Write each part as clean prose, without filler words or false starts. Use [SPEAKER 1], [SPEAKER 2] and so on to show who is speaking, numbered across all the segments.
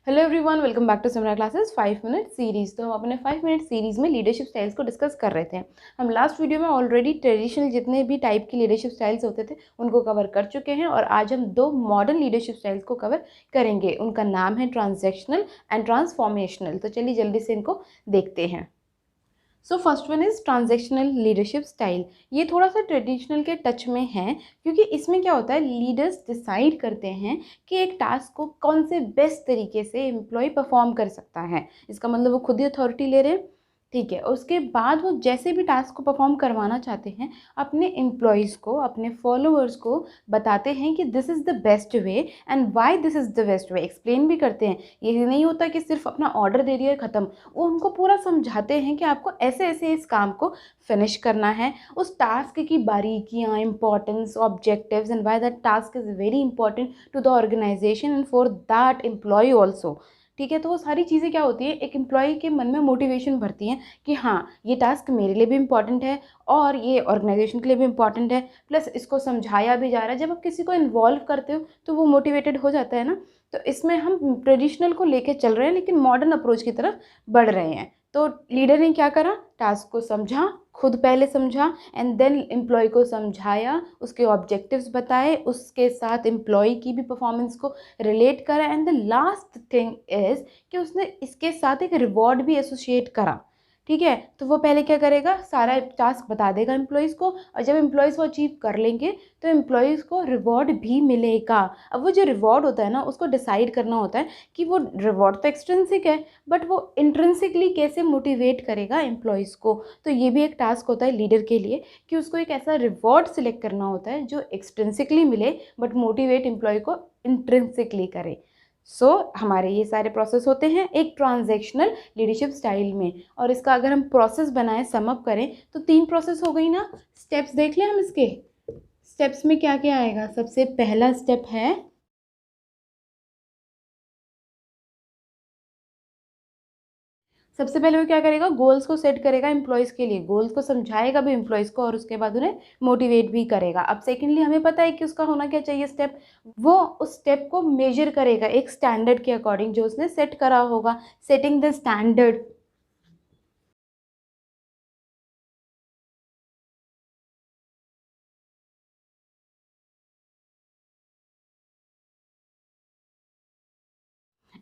[SPEAKER 1] Hello everyone, welcome back to Simra classes 5 minute series. तो हम अपने 5 मिनट सीरीज़ में लीडरशिप स्टाइल्स को डिस्कस कर रहे थे। हम लास्ट वीडियो में ऑलरेडी ट्रेडिशनल जितने भी टाइप की लीडरशिप स्टाइल्स होते थे उनको कवर कर चुके हैं और आज हम दो मॉडर्न लीडरशिप स्टाइल्स को कवर करेंगे। उनका नाम है ट्रांजैक्शनल एंड ट्रांसफॉर्मेशनल। तो चलिए जल्दी से इनको देखते हैं। So first one is transactional leadership style. ये थोड़ा सा ट्रेडिशनल के टच में है क्योंकि इसमें क्या होता है, लीडर्स डिसाइड करते हैं कि एक टास्क को कौन से बेस्ट तरीके से एम्प्लॉय परफॉर्म कर सकता है। इसका मतलब वो खुद ही अथॉरिटी ले रहे हैं, ठीक है। उसके बाद वो जैसे भी टास्क को परफॉर्म करवाना चाहते हैं अपने एम्प्लॉयज़ को, अपने फॉलोअर्स को बताते हैं कि this is the best way and why this is the best way. Explain भी करते हैं। ये नहीं होता कि सिर्फ अपना ऑर्डर दे दिया ख़त्म। वो उनको पूरा समझाते हैं कि आपको ऐसे ऐसे इस काम को फिनिश करना है। उस टास्क की बारीकियाँ, importance, objectives and why that task is very important to the organisation and for that employ also, ठीक है। तो वो सारी चीज़ें क्या होती है, एक एम्प्लॉय के मन में मोटिवेशन भरती हैं कि हाँ, ये टास्क मेरे लिए भी इम्पॉर्टेंट है और ये ऑर्गेनाइजेशन के लिए भी इम्पॉर्टेंट है, प्लस इसको समझाया भी जा रहा है। जब आप किसी को इन्वॉल्व करते हो तो वो मोटिवेटेड हो जाता है ना। तो इसमें हम ट्रेडिशनल को लेके चल रहे हैं लेकिन मॉडर्न अप्रोच की तरफ बढ़ रहे हैं। तो लीडर ने क्या करा, टास्क को समझा, खुद पहले समझा एंड देन एम्प्लॉय को समझाया, उसके ऑब्जेक्टिव्स बताए, उसके साथ एम्प्लॉय की भी परफॉर्मेंस को रिलेट करा and the last thing is कि उसने इसके साथ एक रिवॉर्ड भी एसोसिएट करा, ठीक है। तो वो पहले क्या करेगा, सारा टास्क बता देगा एम्प्लॉयज़ को और जब एम्प्लॉयज़ वो अचीव कर लेंगे तो एम्प्लॉयज़ को रिवॉर्ड भी मिलेगा। अब वो जो रिवॉर्ड होता है ना, उसको डिसाइड करना होता है कि वो रिवॉर्ड तो एक्सट्रिंसिक है बट वो इंट्रिंसिकली कैसे मोटिवेट करेगा एम्प्लॉयज़ को। तो ये भी एक टास्क होता है लीडर के लिए कि उसको एक ऐसा रिवॉर्ड सिलेक्ट करना होता है जो एक्सट्रिंसिकली मिले बट मोटिवेट एम्प्लॉय को इंट्रिंसिकली करे। हमारे ये सारे प्रोसेस होते हैं एक ट्रांजैक्शनल लीडरशिप स्टाइल में। और इसका अगर हम प्रोसेस बनाएं, सम अप करें तो 3 प्रोसेस हो गई ना। स्टेप्स देख लें हम इसके। स्टेप्स में क्या क्या आएगा। सबसे पहला स्टेप है, सबसे पहले वो क्या करेगा, गोल्स को सेट करेगा एम्प्लॉयज़ के लिए, गोल्स को समझाएगा भी एम्प्लॉयज़ को और उसके बाद उन्हें मोटिवेट भी करेगा। अब सेकेंडली हमें पता है कि उसका होना क्या चाहिए स्टेप, वो उस स्टेप को मेजर करेगा एक स्टैंडर्ड के अकॉर्डिंग जो उसने सेट करा होगा, setting the standard.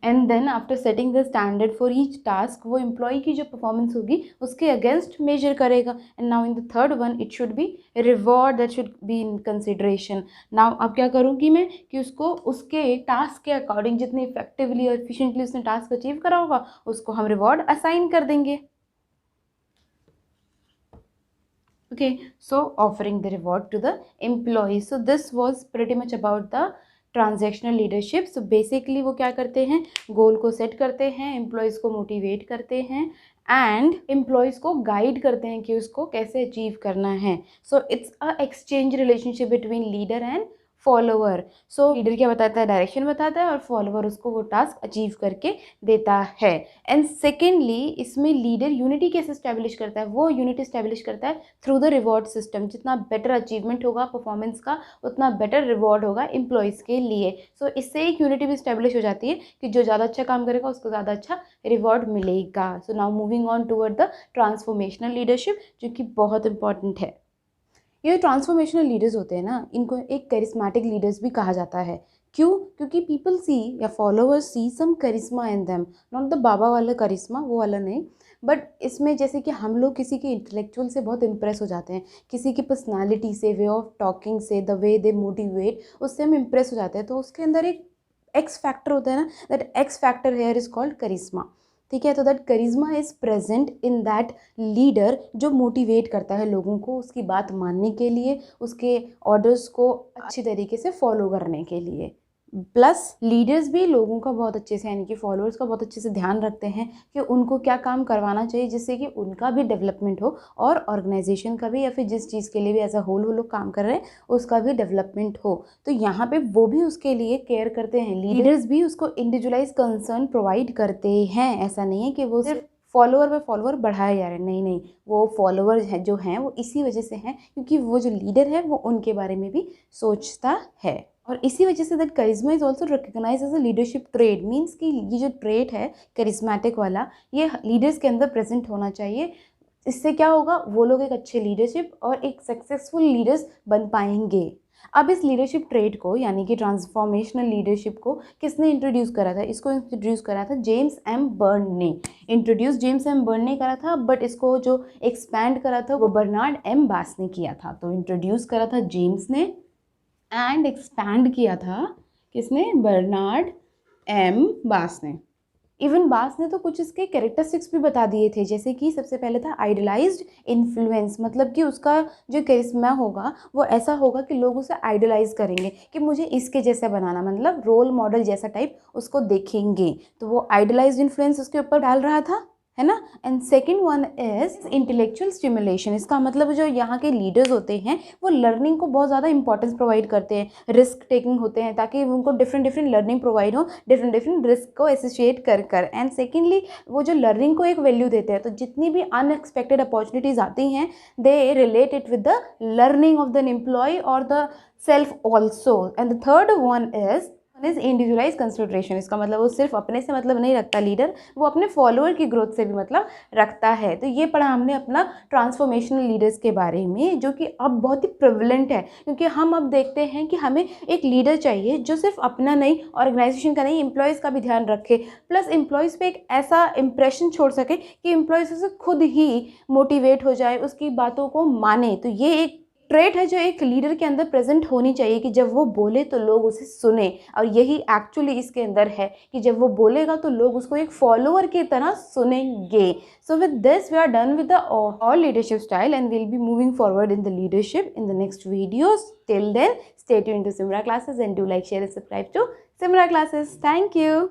[SPEAKER 1] And then after setting the standard for each task वो एम्प्लॉय की जो परफॉर्मेंस होगी उसके अगेंस्ट मेजर करेगा। And now in the third one it should be reward that should be in consideration. Now अब क्या करूँगी मैं कि उसको उसके टास्क के अकॉर्डिंग जितनी इफेक्टिवली और एफिशिएंटली उसने टास्क अचीव करा होगा उसको हम रिवॉर्ड असाइन कर देंगे। Okay, so offering the reward to the employees. So this was pretty much about the transactional leadership. So basically वो क्या करते हैं, गोल को सेट करते हैं, एम्प्लॉयज़ को मोटिवेट करते हैं एंड एम्प्लॉयज़ को गाइड करते हैं कि उसको कैसे अचीव करना है। So it's a exchange relationship between leader and follower. So leader क्या बताता है, डायरेक्शन बताता है और फॉलोअर उसको वो टास्क अचीव करके देता है। एंड सेकेंडली इसमें लीडर यूनिटी कैसे स्टैब्लिश करता है, वो यूनिटी स्टैब्लिश करता है थ्रू द रिवॉर्ड सिस्टम। जितना बेटर अचीवमेंट होगा परफॉर्मेंस का उतना बेटर रिवॉर्ड होगा एम्प्लॉयज़ के लिए। सो इससे एक यूनिटी भी स्टैब्लिश हो जाती है कि जो ज़्यादा अच्छा काम करेगा उसको ज़्यादा अच्छा रिवॉर्ड मिलेगा। So now moving on toward the transformational leadership जो कि बहुत इंपॉर्टेंट है। ये ट्रांसफॉर्मेशनल लीडर्स होते हैं ना, इनको एक करिश्मेटिक लीडर्स भी कहा जाता है। क्यों? क्योंकि पीपल सी या फॉलोअर्स सी सम करिश्मा इन देम, नॉट द बाबा वाला करिश्मा, वो वाला नहीं, बट इसमें जैसे कि हम लोग किसी के इंटेलेक्चुअल से बहुत इंप्रेस हो जाते हैं, किसी की पर्सनालिटी से, वे ऑफ टॉकिंग से, द वे दे मोटिवेट, उससे हम इंप्रेस हो जाते हैं। तो उसके अंदर एक एक्स फैक्टर होता है ना, that X factor here is called करिश्मा, ठीक है। तो that Karishma is present in that leader जो मोटिवेट करता है लोगों को उसकी बात मानने के लिए, उसके ऑर्डर्स को अच्छी तरीके से फॉलो करने के लिए। प्लस लीडर्स भी लोगों का बहुत अच्छे से, यानी कि फॉलोअर्स का बहुत अच्छे से ध्यान रखते हैं कि उनको क्या काम करवाना चाहिए जिससे कि उनका भी डेवलपमेंट हो और ऑर्गेनाइजेशन का भी, या फिर जिस चीज़ के लिए भी एज अ होल वो लोग काम कर रहे हैं उसका भी डेवलपमेंट हो। तो यहाँ पे वो भी उसके लिए केयर करते हैं, लीडर्स भी उसको इंडिविजुअलाइज कंसर्न प्रोवाइड करते हैं। ऐसा नहीं है कि वो सिर्फ फॉलोअर व फॉलोअर बढ़ाए जा रहे हैं, नहीं नहीं, वो फॉलोअर हैं जो हैं वो इसी वजह से हैं क्योंकि वो जो लीडर है वो उनके बारे में भी सोचता है। और इसी वजह से that Karishma is also recognise as a leadership trait, means कि ये जो ट्रेड है करिश्मेटिक वाला, ये लीडर्स के अंदर प्रेजेंट होना चाहिए। इससे क्या होगा, वो लोग एक अच्छे लीडरशिप और एक सक्सेसफुल लीडर्स बन पाएंगे। अब इस लीडरशिप ट्रेड को यानी कि ट्रांसफॉर्मेशनल लीडरशिप को किसने इंट्रोड्यूस करा था? इसको इंट्रोड्यूस करा था जेम्स एम बर्न ने। इंट्रोड्यूस जेम्स एम बर्न ने करा था, बट इसको जो एक्सपैंड करा था वो बर्नार्ड एम बास ने किया था। तो इंट्रोड्यूस करा था जेम्स ने एंड एक्सपैंड किया था किसने? बर्नार्ड एम बास ने। इवन बास ने तो कुछ इसके कैरेक्टरिस्टिक्स भी बता दिए थे, जैसे कि सबसे पहले था आइडलाइज्ड इन्फ्लुएंस, मतलब कि उसका जो करिश्मा होगा वो ऐसा होगा कि लोग उसे आइडलाइज करेंगे कि मुझे इसके जैसा बनाना, मतलब रोल मॉडल जैसा टाइप उसको देखेंगे। तो वो आइडलाइज्ड इन्फ्लुएंस उसके ऊपर डाल रहा था, है ना। And second one is intellectual stimulation. इसका मतलब जो यहाँ के लीडर्स होते हैं वो लर्निंग को बहुत ज़्यादा इंपॉर्टेंस प्रोवाइड करते हैं, रिस्क टेकिंग होते हैं, ताकि उनको डिफरेंट डिफरेंट लर्निंग प्रोवाइड हो, डिफरेंट डिफरेंट रिस्क को एसोसिएट कर कर। एंड सेकेंडली वो जो लर्निंग को एक वैल्यू देते हैं, तो जितनी भी अनएक्सपेक्टेड अपॉर्चुनिटीज़ आती हैं they relate it with the learning of the employ और the self also. And the third one is individualise consideration. इसका मतलब वो सिर्फ अपने से मतलब नहीं रखता लीडर, वो अपने फॉलोअर की ग्रोथ से भी मतलब रखता है। तो ये पढ़ा हमने अपना ट्रांसफॉर्मेशनल लीडर्स के बारे में, जो कि अब बहुत ही प्रिवलेंट है, क्योंकि हम अब देखते हैं कि हमें एक लीडर चाहिए जो सिर्फ अपना नहीं, ऑर्गेनाइजेशन का नहीं, एम्प्लॉयज़ का भी ध्यान रखे, प्लस एम्प्लॉयज़ पे एक ऐसा इंप्रेशन छोड़ सके कि एम्प्लॉयज़ उसे खुद ही मोटिवेट हो जाए, उसकी बातों को माने। तो ये एक ट्रेट है जो एक लीडर के अंदर प्रेजेंट होनी चाहिए कि जब वो बोले तो लोग उसे सुने। और यही एक्चुअली इसके अंदर है कि जब वो बोलेगा तो लोग उसको एक फॉलोअर की तरह सुनेंगे। So with this we are done with the all leadership style and will be moving forward in the leadership in the next videos. Till then stay tuned to Simra classes and do like, share and subscribe to Simra classes. Thank you.